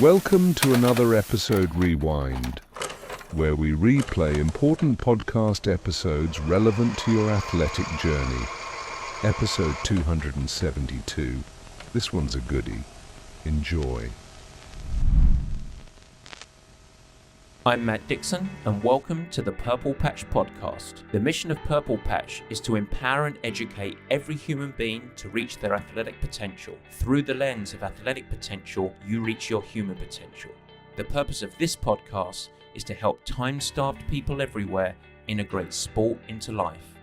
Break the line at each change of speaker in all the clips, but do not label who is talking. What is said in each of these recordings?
Welcome to another episode Rewind, where we replay important podcast episodes relevant to your athletic journey. Episode 272. This one's a goodie. Enjoy.
I'm Matt Dixon, and welcome to the Purple Patch Podcast. The mission of Purple Patch is to empower and educate every human being to reach their athletic potential. Through the lens of athletic potential, you reach your human potential. The purpose of this podcast is to help time-starved people everywhere integrate sport into life.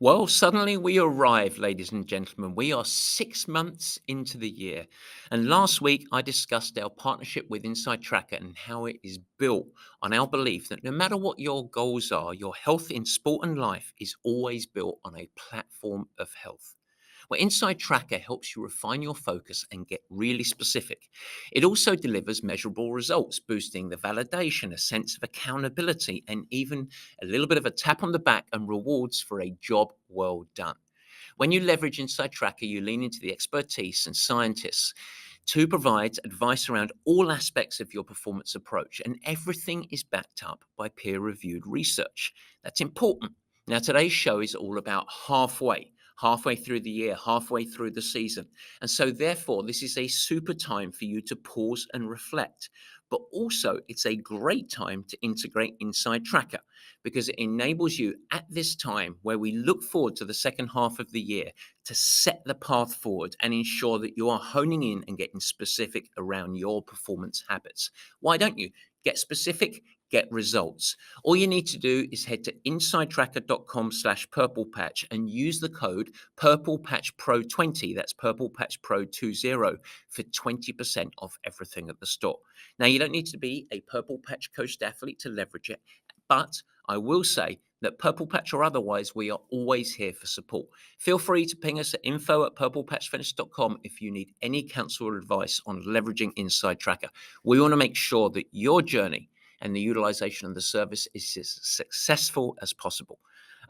Well, suddenly we arrive, ladies and gentlemen. We are 6 months into the year. And last week, I discussed our partnership with Inside Tracker and how it is built on our belief that no matter what your goals are, your health in sport and life is always built on a platform of health. Well, Inside Tracker helps you refine your focus and get really specific. It also delivers measurable results, boosting the validation, a sense of accountability, and even a little bit of a tap on the back and rewards for a job well done. When you leverage Inside Tracker, you lean into the expertise and scientists to provide advice around all aspects of your performance approach, and everything is backed up by peer-reviewed research. That's important. Now, today's show is all about halfway through the year, halfway through the season. And so therefore, this is a super time for you to pause and reflect. But also, it's a great time to integrate Inside Tracker because it enables you at this time where we look forward to the second half of the year to set the path forward and ensure that you are honing in and getting specific around your performance habits. Why don't you? Get specific, get results. All you need to do is head to insidetracker.com/purplepatch and use the code purplepatchpro20. That's purplepatchpro20 for 20% off everything at the store. Now, you don't need to be a Purple Patch coached athlete to leverage it, but I will say that Purple Patch or otherwise, we are always here for support. Feel free to ping us at info@purplepatchfitness.com if you need any counsel or advice on leveraging Inside Tracker. We want to make sure that your journey and the utilization of the service is as successful as possible.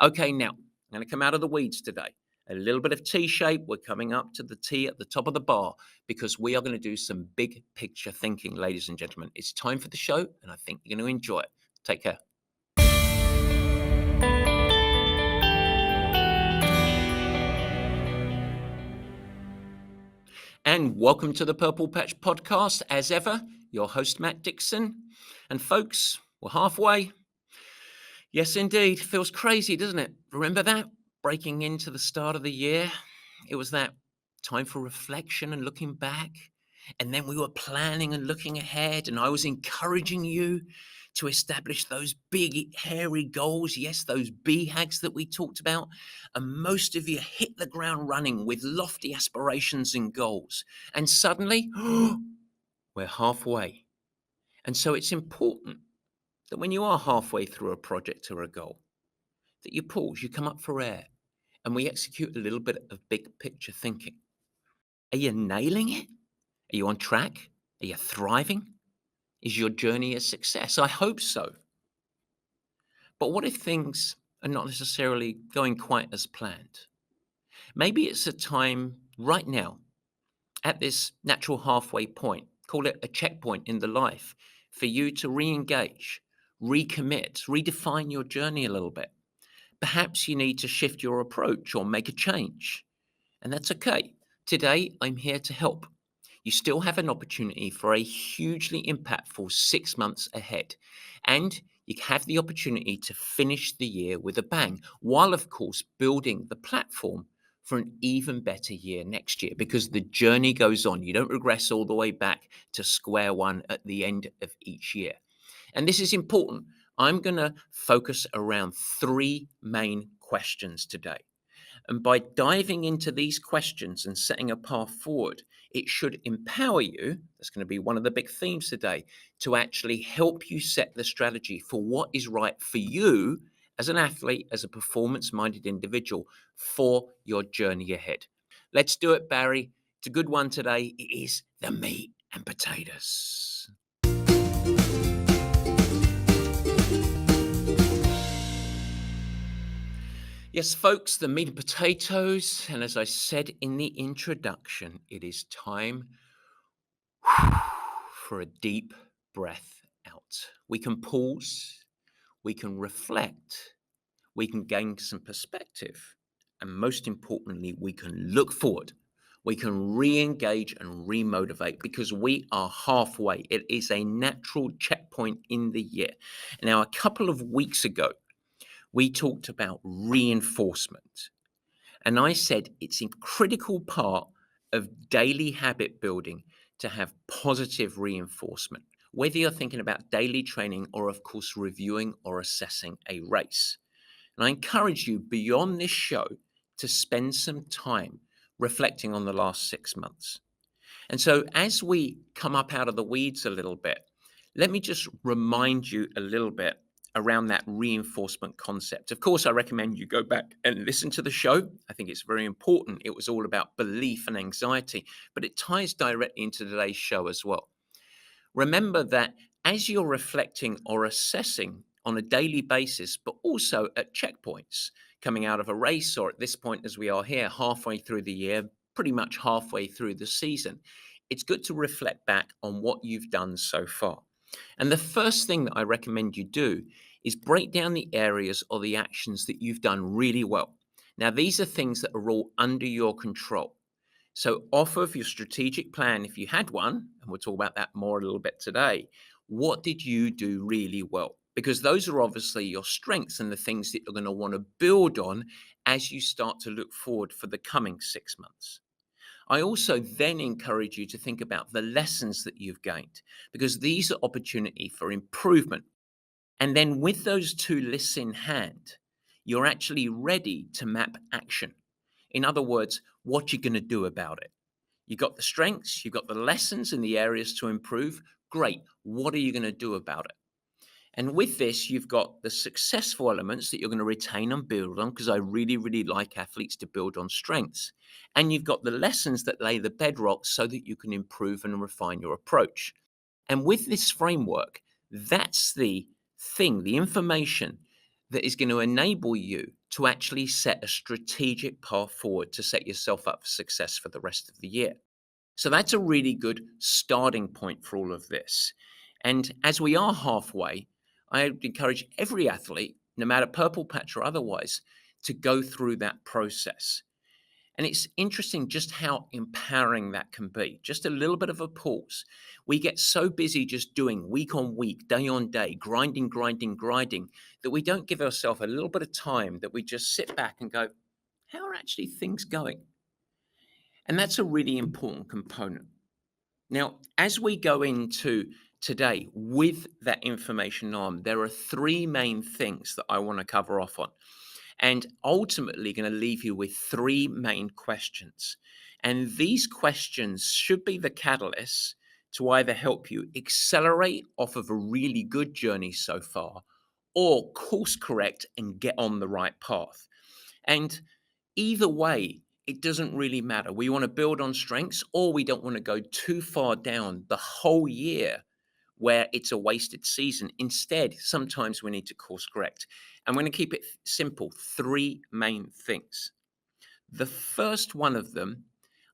Okay, now, I'm going to come out of the weeds today. A little bit of T-shape. We're coming up to the T at the top of the bar because we are going to do some big picture thinking, ladies and gentlemen. It's time for the show, and I think you're going to enjoy it. Take care. And welcome to the Purple Patch Podcast. As ever, your host, Matt Dixon. And folks, we're halfway. Yes, indeed. Feels crazy, doesn't it? Remember that? Breaking into the start of the year. It was that time for reflection and looking back. And then we were planning and looking ahead. And I was encouraging you to establish those big, hairy goals. Yes, those BHAGs that we talked about. And most of you hit the ground running with lofty aspirations and goals. And suddenly, we're halfway. And so it's important that when you are halfway through a project or a goal, that you pause, you come up for air, and we execute a little bit of big picture thinking. Are you nailing it? Are you on track? Are you thriving? Is your journey a success? I hope so. But what if things are not necessarily going quite as planned? Maybe it's a time right now, at this natural halfway point, call it a checkpoint in the life, for you to re-engage, recommit, redefine your journey a little bit. Perhaps you need to shift your approach or make a change. And that's okay. Today, I'm here to help. You still have an opportunity for a hugely impactful 6 months ahead. And you have the opportunity to finish the year with a bang, while, of course, building the platform for an even better year next year, because the journey goes on. You don't regress all the way back to square one at the end of each year. And this is important. I'm going to focus around 3 main questions today. And by diving into these questions and setting a path forward, it should empower you. That's going to be one of the big themes today, to actually help you set the strategy for what is right for you as an athlete, as a performance-minded individual, for your journey ahead. Let's do it, Barry. It's a good one today. It is the meat and potatoes. Yes, folks, the meat and potatoes. And as I said in the introduction, it is time for a deep breath out. We can pause, we can reflect, we can gain some perspective, and most importantly, we can look forward. We can re engage and remotivate because we are halfway. It is a natural checkpoint in the year. Now, a couple of weeks ago, we talked about reinforcement. And I said it's a critical part of daily habit building to have positive reinforcement, whether you're thinking about daily training or, of course, reviewing or assessing a race. And I encourage you beyond this show to spend some time reflecting on the last 6 months. And so, as we come up out of the weeds a little bit, let me just remind you a little bit around that reinforcement concept. Of course, I recommend you go back and listen to the show. I think it's very important. It was all about belief and anxiety, but it ties directly into today's show as well. Remember that as you're reflecting or assessing on a daily basis, but also at checkpoints coming out of a race, or at this point, as we are here, halfway through the year, pretty much halfway through the season, it's good to reflect back on what you've done so far. And the first thing that I recommend you do is break down the areas or the actions that you've done really well. Now, these are things that are all under your control. So, off of your strategic plan, if you had one, and we'll talk about that more a little bit today, what did you do really well? Because those are obviously your strengths and the things that you're going to want to build on as you start to look forward for the coming 6 months. I also then encourage you to think about the lessons that you've gained, because these are opportunity for improvement. And then with those two lists in hand, you're actually ready to map action. In other words, what you're going to do about it. You've got the strengths, you've got the lessons and the areas to improve. Great. What are you going to do about it? And with this, you've got the successful elements that you're going to retain and build on, because I really, really like athletes to build on strengths. And you've got the lessons that lay the bedrock so that you can improve and refine your approach. And with this framework, that's the thing, the information that is going to enable you to actually set a strategic path forward to set yourself up for success for the rest of the year. So that's a really good starting point for all of this. And as we are halfway, I would encourage every athlete, no matter purple patch or otherwise, to go through that process. And it's interesting just how empowering that can be. Just a little bit of a pause. We get so busy just doing week on week, day on day, grinding, that we don't give ourselves a little bit of time that we just sit back and go, how are actually things going? And that's a really important component. Now, as we go into today with that information on, there are three main things that I want to cover off on, and ultimately going to leave you with three main questions. And these questions should be the catalyst to either help you accelerate off of a really good journey so far, or course correct and get on the right path. And either way, it doesn't really matter. We want to build on strengths, or we don't want to go too far down the whole year where it's a wasted season. Instead, sometimes we need to course correct. I'm going to keep it simple. Three main things. The first one of them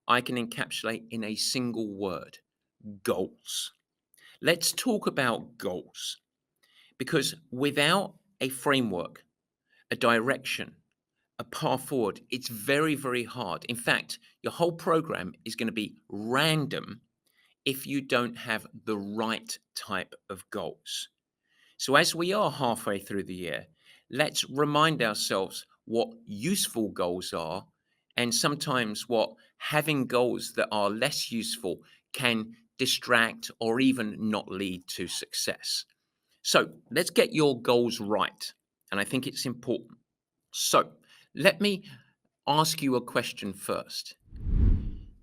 I can encapsulate in a single word: goals. Let's talk about goals, because without a framework, a direction, a path forward, it's very, very hard. In fact, your whole program is going to be random if you don't have the right type of goals. So, as we are halfway through the year, let's remind ourselves what useful goals are, and sometimes what having goals that are less useful can distract or even not lead to success. So, let's get your goals right. And I think it's important. So, let me ask you a question first.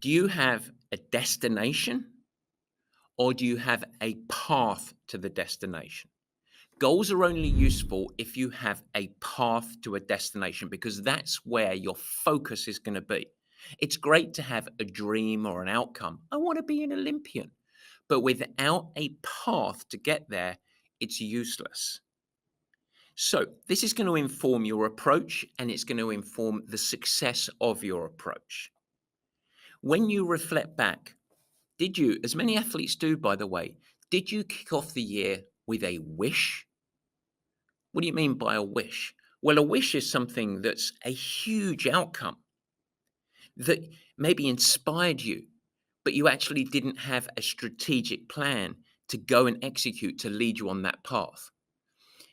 Do you have a destination, or do you have a path to the destination? Goals are only useful if you have a path to a destination, because that's where your focus is going to be. It's great to have a dream or an outcome. I want to be an Olympian. But without a path to get there, it's useless. So, this is going to inform your approach, and it's going to inform the success of your approach. When you reflect back as many athletes do, by the way, did you kick off the year with a wish? What do you mean by a wish? Well, a wish is something that's a huge outcome that maybe inspired you, but you actually didn't have a strategic plan to go and execute to lead you on that path.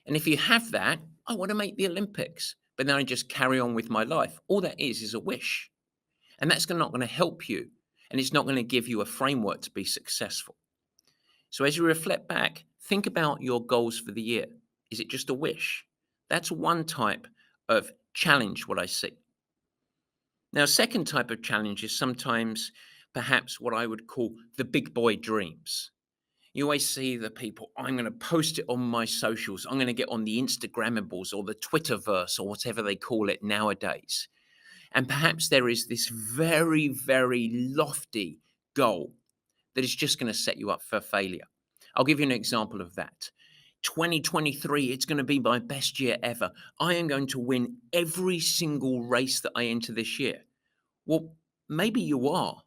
And if you have that, I want to make the Olympics, but then I just carry on with my life. All that is a wish. And that's not going to help you. And it's not going to give you a framework to be successful. So as you reflect back, think about your goals for the year. Is it just a wish? That's one type of challenge, what I see. Now, a second type of challenge is sometimes perhaps what I would call the big boy dreams. You always see the people, I'm going to post it on my socials. I'm going to get on the Instagrammables or the Twitterverse or whatever they call it nowadays. And perhaps there is this very, very lofty goal that is just going to set you up for failure. I'll give you an example of that. 2023, it's going to be my best year ever. I am going to win every single race that I enter this year. Well, maybe you are,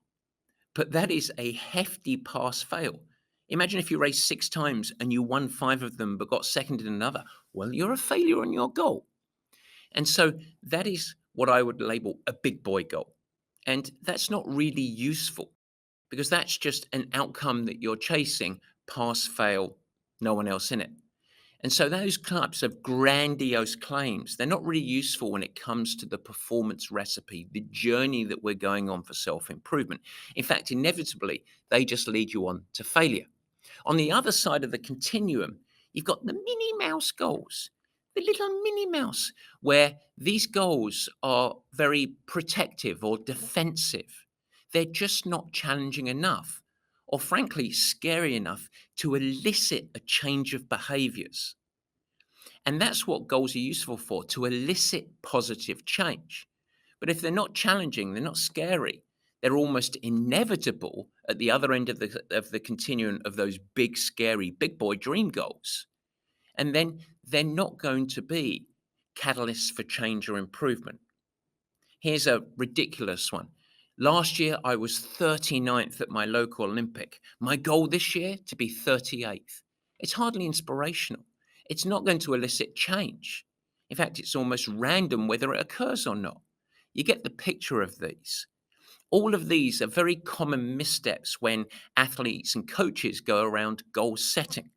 but that is a hefty pass fail. Imagine if you raced 6 times and you won 5 of them but got second in another. Well, you're a failure on your goal. And so that is what I would label a big boy goal. And that's not really useful because that's just an outcome that you're chasing, pass, fail, no one else in it. And so those types of grandiose claims, they're not really useful when it comes to the performance recipe, the journey that we're going on for self-improvement. In fact, inevitably, they just lead you on to failure. On the other side of the continuum, you've got the Minnie Mouse goals, the little Minnie Mouse, where these goals are very protective or defensive. They're just not challenging enough, or frankly, scary enough to elicit a change of behaviors. And that's what goals are useful for, to elicit positive change. But if they're not challenging, they're not scary, they're almost inevitable at the other end of the continuum of those big, scary, big boy dream goals. And then they're not going to be catalysts for change or improvement. Here's a ridiculous one. Last year, I was 39th at my local Olympic. My goal this year, to be 38th. It's hardly inspirational. It's not going to elicit change. In fact, it's almost random whether it occurs or not. You get the picture of these. All of these are very common missteps when athletes and coaches go around goal setting.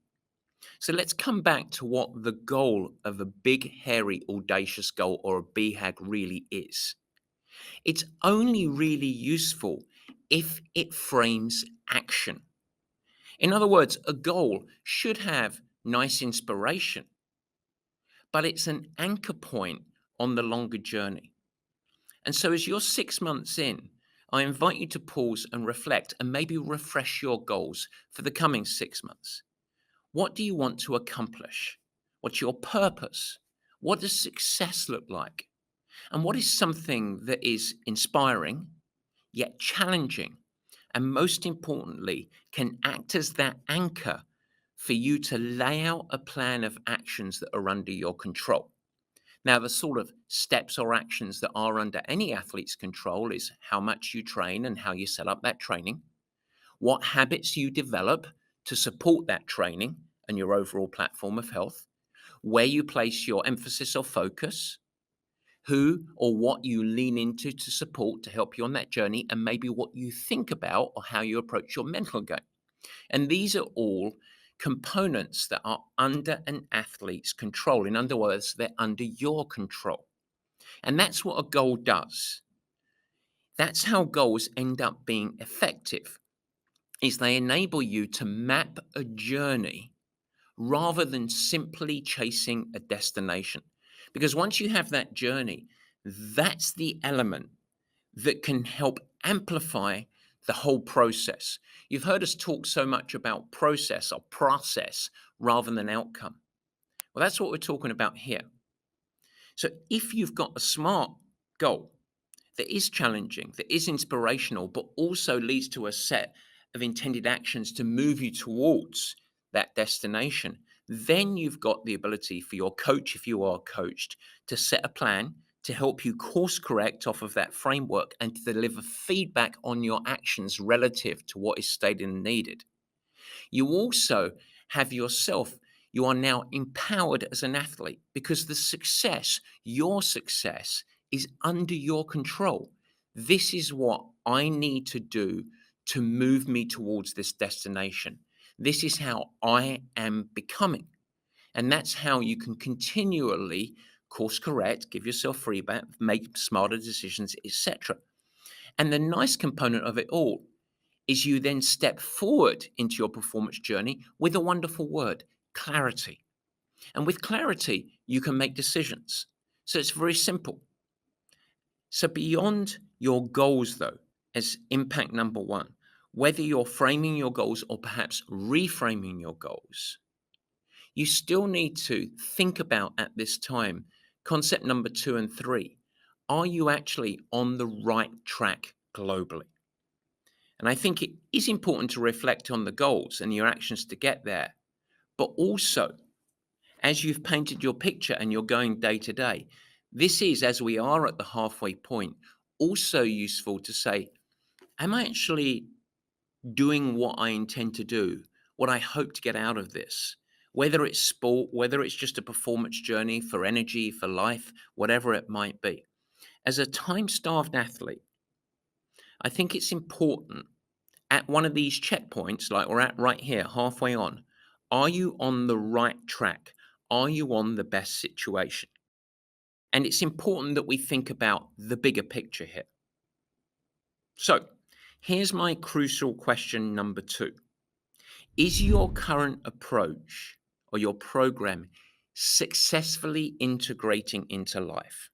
So let's come back to what the goal of a big, hairy, audacious goal or a BHAG really is. It's only really useful if it frames action. In other words, a goal should have nice inspiration, but it's an anchor point on the longer journey. And so as you're 6 months in, I invite you to pause and reflect and maybe refresh your goals for the coming 6 months. What do you want to accomplish? What's your purpose? What does success look like? And what is something that is inspiring, yet challenging, and most importantly, can act as that anchor for you to lay out a plan of actions that are under your control? Now, the sort of steps or actions that are under any athlete's control is how much you train and how you set up that training, what habits you develop to support that training and your overall platform of health, where you place your emphasis or focus, who or what you lean into to support to help you on that journey, and maybe what you think about or how you approach your mental game. And these are all components that are under an athlete's control. In other words, they're under your control. And that's what a goal does. That's how goals end up being effective, is they enable you to map a journey rather than simply chasing a destination. Because once you have that journey, that's the element that can help amplify the whole process. You've heard us talk so much about process rather than outcome. Well, that's what we're talking about here. So if you've got a smart goal that is challenging, that is inspirational, but also leads to a set of intended actions to move you towards that destination, then you've got the ability for your coach, if you are coached, to set a plan, to help you course correct off of that framework and to deliver feedback on your actions relative to what is stated and needed. You also have yourself, you are now empowered as an athlete because the success, your success, is under your control. This is what I need to do to move me towards this destination. This is how I am becoming. And that's how you can continually course correct, give yourself feedback, make smarter decisions, etc. And the nice component of it all is you then step forward into your performance journey with a wonderful word, clarity. And with clarity, you can make decisions. So it's very simple. So beyond your goals, though, as impact number one, whether you're framing your goals or perhaps reframing your goals, you still need to think about at this time concept number 2 and 3. Are you actually on the right track globally? And I think it is important to reflect on the goals and your actions to get there. But also, as you've painted your picture and you're going day to day, this is, as we are at the halfway point, also useful to say, am I actually doing what I intend to do, what I hope to get out of this? Whether it's sport, whether it's just a performance journey for energy, for life, whatever it might be. As a time starved athlete, I think it's important at one of these checkpoints, like we're at right here, halfway on, are you on the right track? Are you on the best situation? And it's important that we think about the bigger picture here. So here's my crucial question number 2. Is your current approach or your program successfully integrating into life?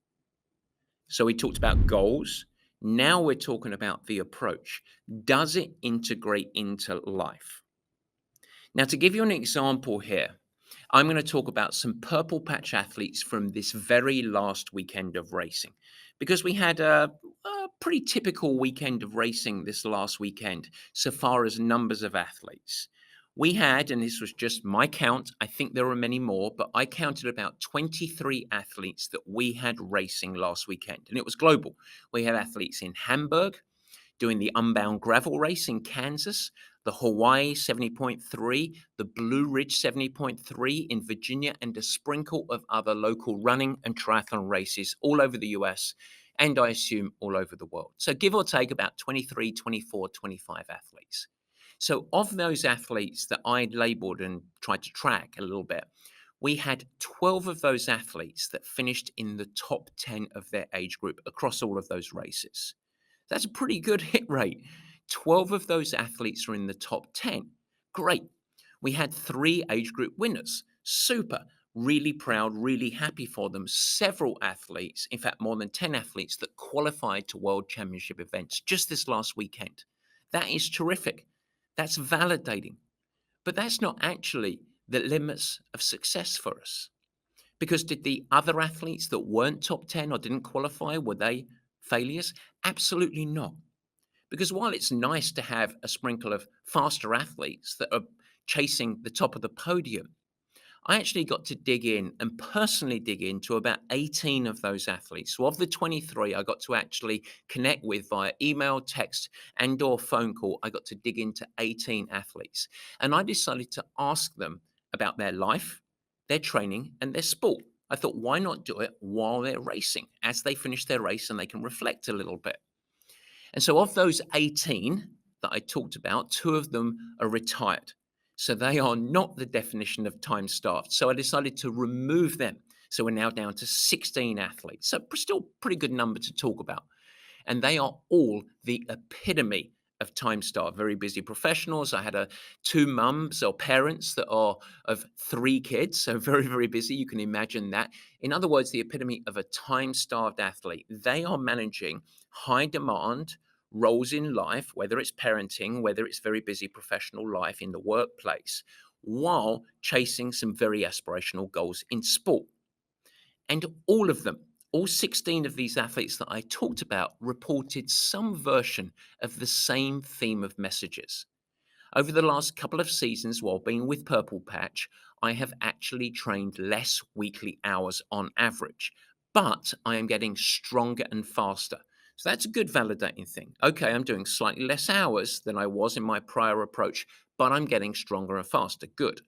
So we talked about goals. Now we're talking about the approach. Does it integrate into life? Now, to give you an example here, I'm going to talk about some purple patch athletes from this very last weekend of racing, because we had a pretty typical weekend of racing this last weekend, so far as numbers of athletes. We had, and this was just my count, I think there were many more, but I counted about 23 athletes that we had racing last weekend, and it was global. We had athletes in Hamburg doing the Unbound Gravel Race in Kansas, the Hawaii 70.3, the Blue Ridge 70.3 in Virginia, and a sprinkle of other local running and triathlon races all over the US, and I assume all over the world. So give or take about 23, 24, 25 athletes. So of those athletes that I'd labeled and tried to track a little bit, we had 12 of those athletes that finished in the top 10 of their age group across all of those races. That's a pretty good hit rate. 12 of those athletes are in the top 10. Great. We had 3 age group winners. Super. Really proud, really happy for them. Several athletes, in fact, more than 10 athletes that qualified to World Championship events just this last weekend. That is terrific. That's validating. But that's not actually the limits of success for us. Because did the other athletes that weren't top 10 or didn't qualify, were they failures? Absolutely not. Because while it's nice to have a sprinkle of faster athletes that are chasing the top of the podium, I actually got to dig in and personally dig into about 18 of those athletes. So of the 23, I got to actually connect with via email, text, and or phone call. I got to dig into 18 athletes. And I decided to ask them about their life, their training, and their sport. I thought, why not do it while they're racing, as they finish their race and they can reflect a little bit. And so of those 18 that I talked about, 2 of them are retired. So they are not the definition of time starved. So I decided to remove them. So we're now down to 16 athletes. So still pretty good number to talk about. And they are all the epitome of time starved, very busy professionals. I had 2 mums or parents that are of 3 kids, so very, very busy. You can imagine that. In other words, the epitome of a time starved athlete. They are managing high demand roles in life, whether it's parenting, whether it's very busy professional life in the workplace, while chasing some very aspirational goals in sport. And all of them, all 16 of these athletes that I talked about, reported some version of the same theme of messages. Over the last couple of seasons, while being with Purple Patch, I have actually trained less weekly hours on average. but I am getting stronger and faster. So that's a good validating thing. Okay, I'm doing slightly less hours than I was in my prior approach, but I'm getting stronger and faster. Good.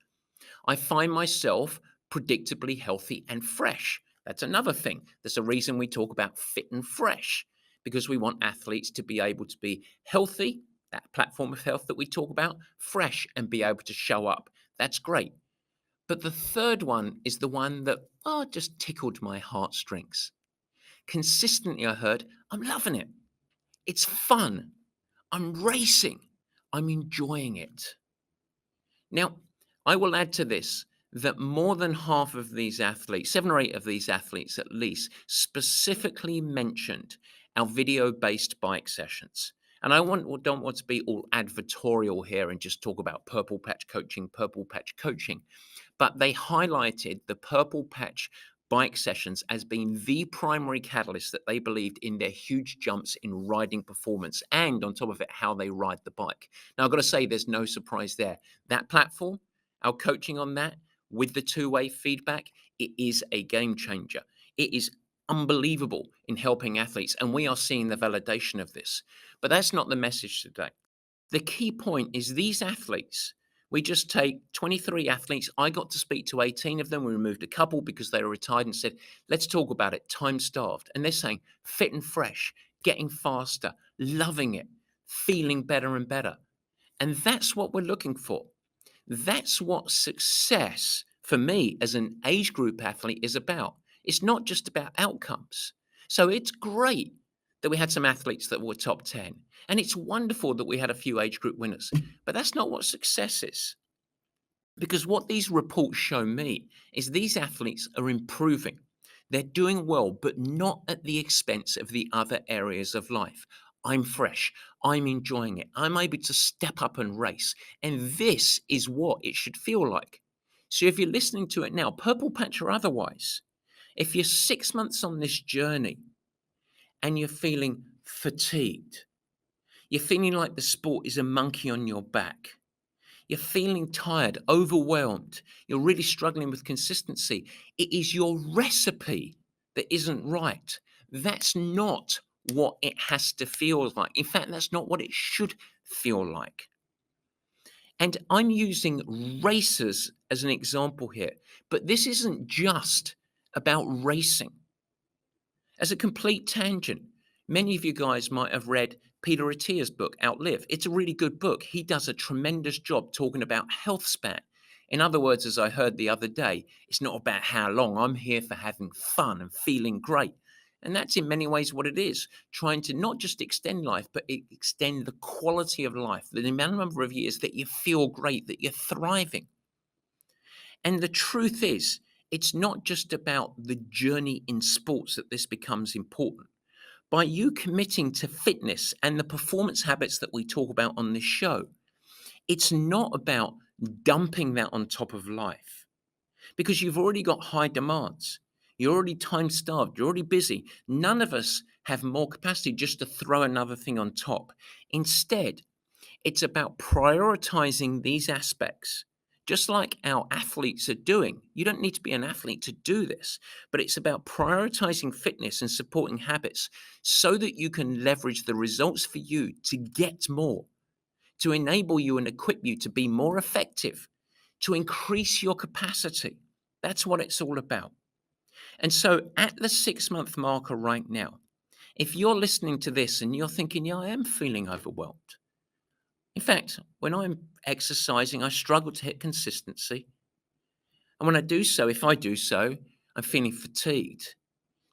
I find myself predictably healthy and fresh. That's another thing. There's a reason we talk about fit and fresh, because we want athletes to be able to be healthy, that platform of health that we talk about, fresh, and be able to show up. That's great. But the third one is the one that just tickled my heartstrings. Consistently, I heard, I'm loving it. It's fun. I'm racing. I'm enjoying it. Now, I will add to this that more than half of these athletes, 7 or 8 of these athletes at least, specifically mentioned our video-based bike sessions. And don't want to be all advertorial here and just talk about purple patch coaching. But they highlighted the purple patch bike sessions as being the primary catalyst that they believed in their huge jumps in riding performance, and on top of it, how they ride the bike. Now, I've got to say, there's no surprise there. That platform, our coaching on that with the two-way feedback, it is a game changer. It is unbelievable in helping athletes, and we are seeing the validation of this. But that's not the message today. The key point is these athletes. We just take 23 athletes. I got to speak to 18 of them. We removed a couple because they were retired and said, let's talk about it. Time starved. And they're saying fit and fresh, getting faster, loving it, feeling better and better. And that's what we're looking for. That's what success for me as an age group athlete is about. It's not just about outcomes. So it's great that we had some athletes that were top 10. And it's wonderful that we had a few age group winners. But that's not what success is. Because what these reports show me is these athletes are improving. They're doing well, but not at the expense of the other areas of life. I'm fresh. I'm enjoying it. I'm able to step up and race. And this is what it should feel like. So if you're listening to it now, purple patch or otherwise, if you're 6 months on this journey and you're feeling fatigued, you're feeling like the sport is a monkey on your back, you're feeling tired, overwhelmed, you're really struggling with consistency, it is your recipe that isn't right. That's not what it has to feel like. In fact, that's not what it should feel like. And I'm using racers as an example here, but this isn't just about racing. As a complete tangent, many of you guys might have read Peter Attia's book, Outlive. It's a really good book. He does a tremendous job talking about health span. In other words, as I heard the other day, it's not about how long. I'm here for having fun and feeling great. And that's in many ways what it is, trying to not just extend life, but extend the quality of life, the number of years that you feel great, that you're thriving. And the truth is, it's not just about the journey in sports that this becomes important. By you committing to fitness and the performance habits that we talk about on this show, it's not about dumping that on top of life, because you've already got high demands. You're already time starved. You're already busy. None of us have more capacity just to throw another thing on top. Instead, it's about prioritizing these aspects, just like our athletes are doing. You don't need to be an athlete to do this, but it's about prioritizing fitness and supporting habits so that you can leverage the results for you to get more, to enable you and equip you to be more effective, to increase your capacity. That's what it's all about. And so at the 6-month marker right now, if you're listening to this and you're thinking, yeah, I am feeling overwhelmed. In fact, when I'm exercising, I struggle to hit consistency. And when I do so, if I do so, I'm feeling fatigued.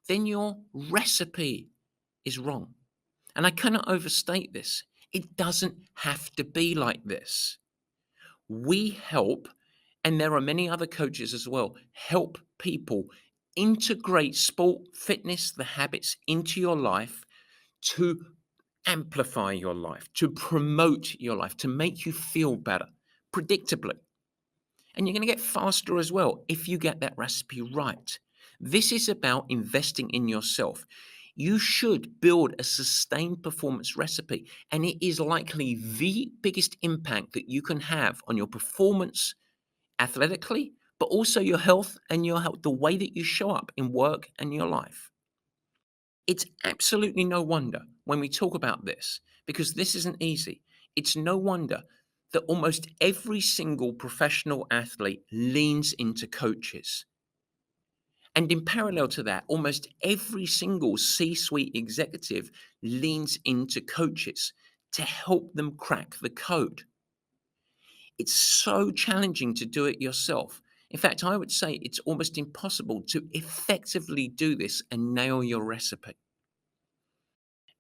Then your recipe is wrong. And I cannot overstate this. It doesn't have to be like this. We help, and there are many other coaches as well, help people integrate sport, fitness, the habits into your life to amplify your life, to promote your life, to make you feel better, predictably. And you're going to get faster as well if you get that recipe right. This is about investing in yourself. You should build a sustained performance recipe, and it is likely the biggest impact that you can have on your performance athletically, but also your health and your health, the way that you show up in work and your life. It's absolutely no wonder when we talk about this, because this isn't easy. It's no wonder that almost every single professional athlete leans into coaches. And in parallel to that, almost every single C suite executive leans into coaches to help them crack the code. It's so challenging to do it yourself. In fact, I would say it's almost impossible to effectively do this and nail your recipe.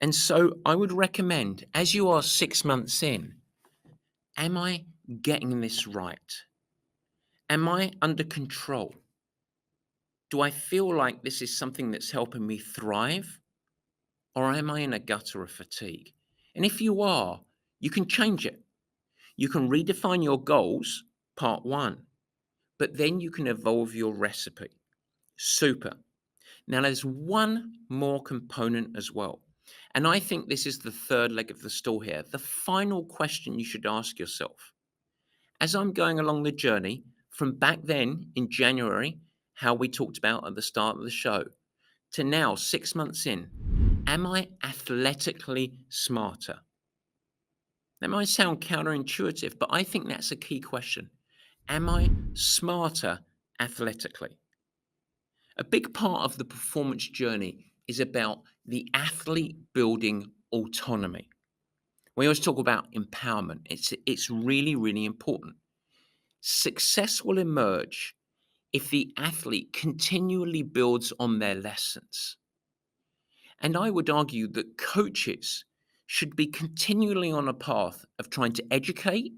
And so I would recommend, as you are 6 months in, am I getting this right? Am I under control? Do I feel like this is something that's helping me thrive? Or am I in a gutter of fatigue? And if you are, you can change it. You can redefine your goals, part one, but then you can evolve your recipe. Super. Now, there's one more component as well. And I think this is the third leg of the stool here. The final question you should ask yourself. As I'm going along the journey from back then in January, how we talked about at the start of the show, to now 6 months in, am I athletically smarter? That might sound counterintuitive, but I think that's a key question. Am I smarter athletically? A big part of the performance journey is about the athlete building autonomy. We always talk about empowerment. It's really, really important. Success will emerge if the athlete continually builds on their lessons. And I would argue that coaches should be continually on a path of trying to educate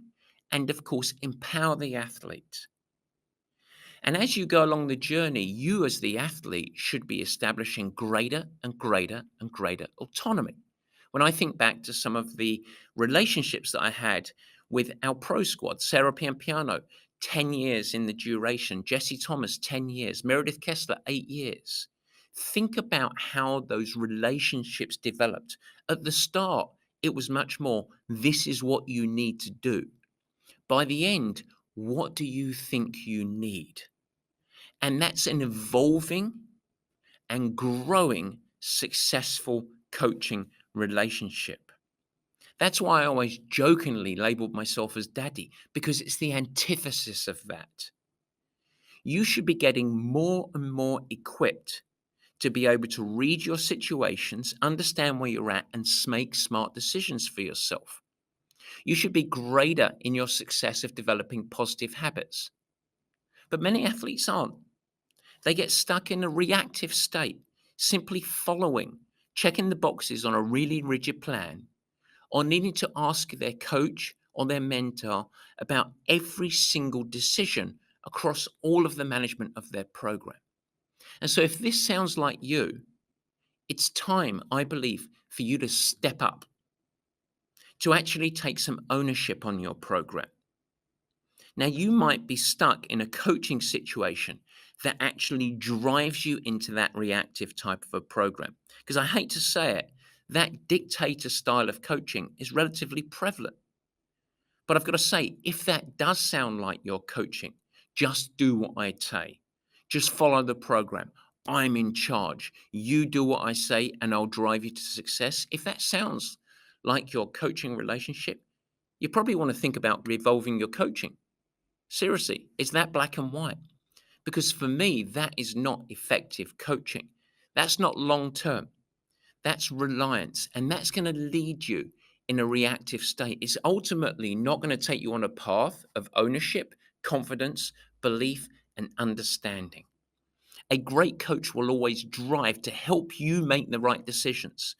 and, of course, empower the athlete. And as you go along the journey, you as the athlete should be establishing greater and greater and greater autonomy. When I think back to some of the relationships that I had with our pro squad, Sarah Piampiano, 10 years in the duration, Jesse Thomas, 10 years, Meredith Kessler, 8 years. Think about how those relationships developed. At the start, it was much more, this is what you need to do. By the end, what do you think you need? And that's an evolving and growing successful coaching relationship. That's why I always jokingly labeled myself as daddy, because it's the antithesis of that. You should be getting more and more equipped to be able to read your situations, understand where you're at, and make smart decisions for yourself. You should be greater in your success of developing positive habits. But many athletes aren't. They get stuck in a reactive state, simply following, checking the boxes on a really rigid plan, or needing to ask their coach or their mentor about every single decision across all of the management of their program. And so, if this sounds like you, it's time, I believe, for you to step up, to actually take some ownership on your program. Now, you might be stuck in a coaching situation that actually drives you into that reactive type of a program. Because I hate to say it, that dictator style of coaching is relatively prevalent. But I've got to say, if that does sound like your coaching, just do what I say. Just follow the program. I'm in charge. You do what I say, and I'll drive you to success. If that sounds like your coaching relationship, you probably want to think about revolving your coaching. Seriously, is that black and white? Because for me, that is not effective coaching. That's not long term. That's reliance. And that's going to lead you in a reactive state. It's ultimately not going to take you on a path of ownership, confidence, belief, and understanding. A great coach will always drive to help you make the right decisions,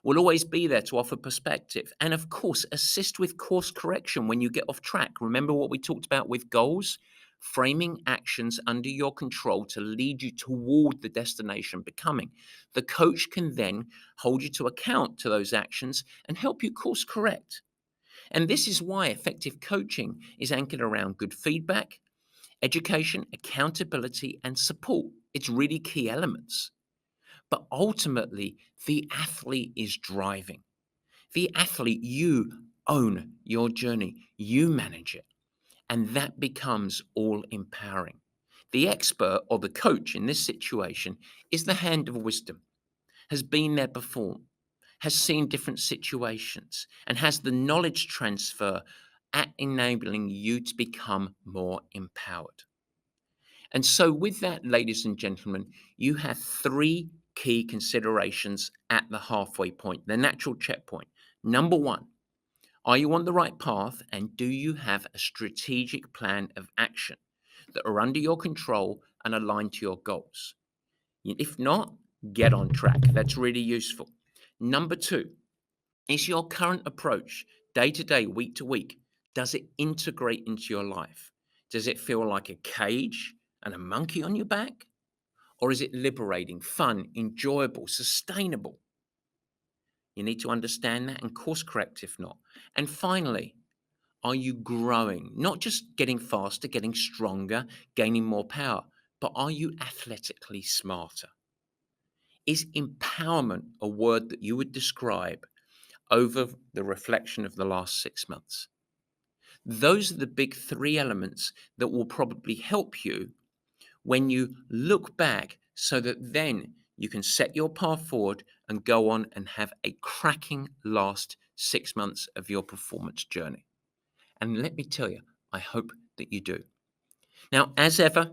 will always be there to offer perspective, and of course, assist with course correction when you get off track. Remember what we talked about with goals? Framing actions under your control to lead you toward the destination becoming. The coach can then hold you to account to those actions and help you course correct. And this is why effective coaching is anchored around good feedback, education, accountability, and support. It's really key elements. But ultimately, the athlete is driving. The athlete, you own your journey, you manage it. And that becomes all empowering. The expert or the coach in this situation is the hand of wisdom, has been there before, has seen different situations, and has the knowledge transfer at enabling you to become more empowered. And so, with that, ladies and gentlemen, you have three key considerations at the halfway point, the natural checkpoint. Number one, are you on the right path, and do you have a strategic plan of action that are under your control and aligned to your goals? If not, get on track. That's really useful. Number two, is your current approach day to day, week to week, does it integrate into your life? Does it feel like a cage and a monkey on your back? Or is it liberating, fun, enjoyable, sustainable? You need to understand that and course correct if not. And finally, are you growing? Not just getting faster, getting stronger, gaining more power, but are you athletically smarter? Is empowerment a word that you would describe over the reflection of the last 6 months? Those are the big three elements that will probably help you when you look back so that then you can set your path forward and go on and have a cracking last 6 months of your performance journey. And let me tell you, I hope that you do. Now, as ever,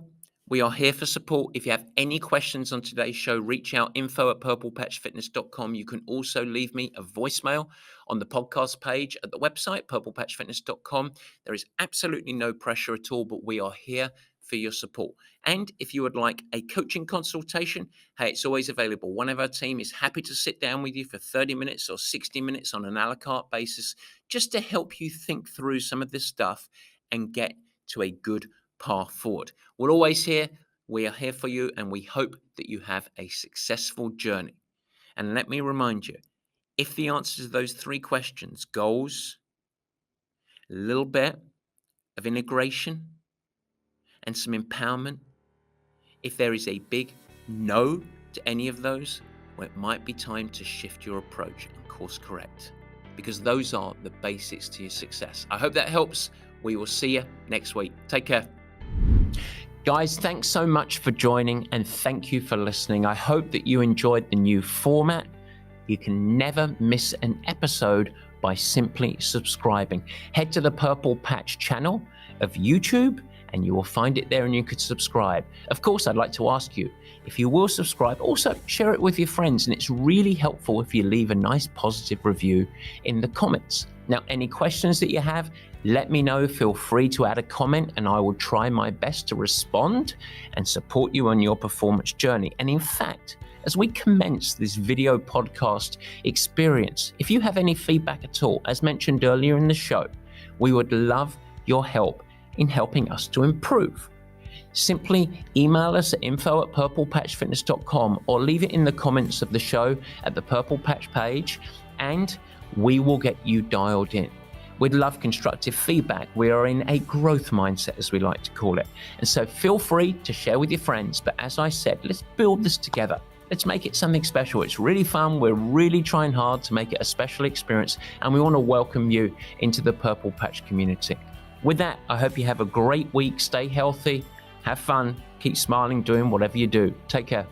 we are here for support. If you have any questions on today's show, reach out, info@purplepatchfitness.com. You can also leave me a voicemail on the podcast page at the website, purplepatchfitness.com. There is absolutely no pressure at all, but we are here for your support. And if you would like a coaching consultation, hey, it's always available. One of our team is happy to sit down with you for 30 minutes or 60 minutes on an a la carte basis, just to help you think through some of this stuff and get to a good path forward. We're always here. We are here for you, and we hope that you have a successful journey. And let me remind you, if the answer to those three questions, goals, a little bit of integration, and some empowerment, if there is a big no to any of those, well, it might be time to shift your approach and course correct, because those are the basics to your success. I hope that helps. We will see you next week. Take care. Guys, thanks so much for joining, and thank you for listening. I hope that you enjoyed the new format. You can never miss an episode by simply subscribing. Head to the Purple Patch channel of YouTube, and you will find it there, and you could subscribe. Of course, I'd like to ask you, if you will subscribe, also share it with your friends, and it's really helpful if you leave a nice positive review in the comments. Now, any questions that you have, let me know. Feel free to add a comment, and I will try my best to respond and support you on your performance journey. And in fact, as we commence this video podcast experience, if you have any feedback at all, as mentioned earlier in the show, we would love your help in helping us to improve. Simply email us at info@purplepatchfitness.com or leave it in the comments of the show at the Purple Patch page, and we will get you dialed in. We'd love constructive feedback. We are in a growth mindset, as we like to call it. And so feel free to share with your friends. But as I said, let's build this together. Let's make it something special. It's really fun. We're really trying hard to make it a special experience. And we want to welcome you into the Purple Patch community. With that, I hope you have a great week. Stay healthy, have fun, keep smiling, doing whatever you do. Take care.